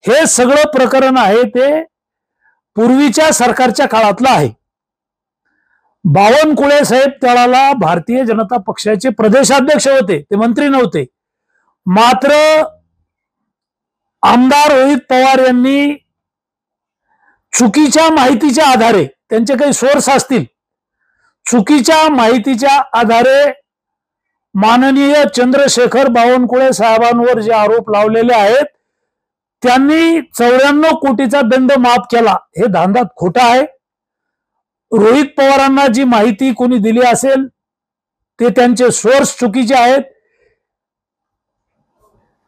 हे सगळं प्रकरण आहे ते पूर्वीच्या सरकारच्या काळातलं आहे. बावनकुळे साहेब त्यावेळेला भारतीय जनता पक्षाचे प्रदेशाध्यक्ष होते, ते मंत्री नव्हते. मात्र आमदार रोहित पवार यांनी चुकीच्या माहितीच्या आधारे, त्यांचे काही सोर्स असतील, चुकीच्या माहितीच्या आधारे माननीय चंद्रशेखर बावनकुळे साहेबांवर जे आरोप लावलेले आहेत, त्यांनी 94 कोटीचा दंड माफ केला. हे धांदात खोटा आहे. रोहित पवारांना जी माहिती कोणी दिली असेल ते त्यांचे सोर्स चुकीचे आहेत.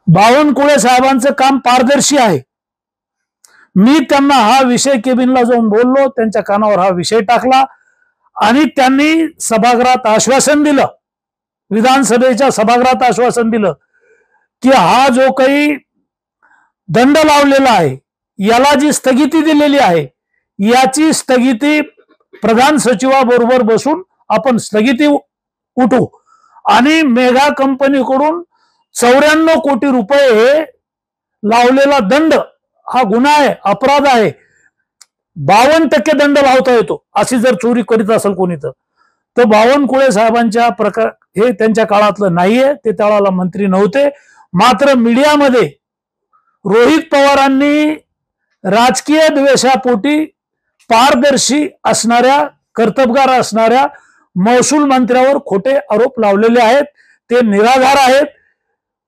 बावनकुळे साहेबांचं काम पारदर्शी आहे. मी त्यांना हा विषय केबिनला जाऊन बोललो, त्यांच्या कानावर हा विषय टाकला आणि त्यांनी सभागृहात आश्वासन दिलं, विधानसभेच्या सभागृहात आश्वासन दिलं की हा जो काही दंड लावलेला आहे, याला जी स्थगिती दिलेली आहे, याची स्थगिती प्रधान सचिवाबरोबर बसून आपण स्थगिती उठू आणि मेगा कंपनीकडून 94 कोटी रुपये लावलेला दंड हा गुन्हा आहे, अपराध आहे. 52% दंड लावता येतो अशी जर चोरी करीत असेल कोणी तर बावनकुळे साहेबांच्या प्रकार हे त्यांच्या काळातलं नाहीये. ते त्यावेळेला मंत्री नव्हते. मात्र मीडियामध्ये रोहित पवारांनी राजकीय द्वेषापोटी पारदर्शी असणाऱ्या, कर्तबगार असणाऱ्या महसूल मंत्र्यावर खोटे आरोप लावलेले आहेत. ते निराधार आहेत.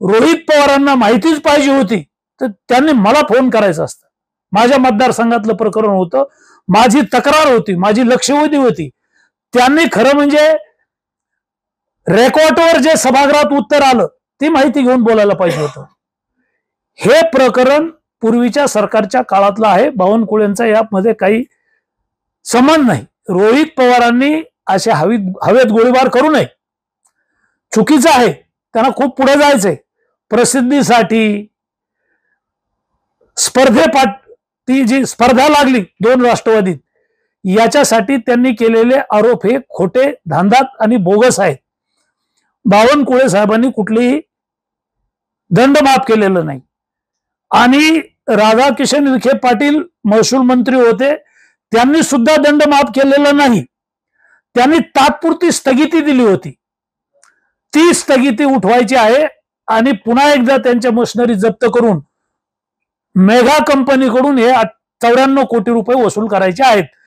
रोहित पवारांना माहितीच पाहिजे होती तर त्यांनी मला फोन करायचा असता. माझ्या मतदारसंघातलं प्रकरण होतं, माझी तक्रार होती, माझी लक्षवेधी होती. त्यांनी खरं म्हणजे रेकॉर्डवर जे सभागृहात उत्तर आलं ती माहिती घेऊन बोलायला पाहिजे होतं. हे प्रकरण पूर्वीच्या सरकारच्या काळातलं आहे. बावनकुळेंचा यामध्ये काही संबंध नाही. रोहित पवारांनी असे हवेत गोळीबार करू नये. चुकीचं आहे. त्यांना खूप पुढे जायचंय. प्रसिद्धीसाठी ती जी स्पर्धा लागली 2 राष्ट्रवादीत, याच्यासाठी त्यांनी केलेले आरोप हे खोटे, धांदात आणि बोगस आहेत. बावनकुळे साहेबांनी कुठलीही दंड माफ केलेलं नाही. आणि राधाकिशन विखे पाटील महसूल मंत्री होते, त्यांनी सुद्धा दंड माफ केलेला नाही. त्यांनी तात्पुरती स्थगिती दिली होती. ती स्थगिती उठवायची आहे आणि पुन्हा एकदा त्यांच्या मशिनरी जप्त करून मेगा कंपनीकडून हे 94 कोटी रुपये वसूल करायचे आहेत.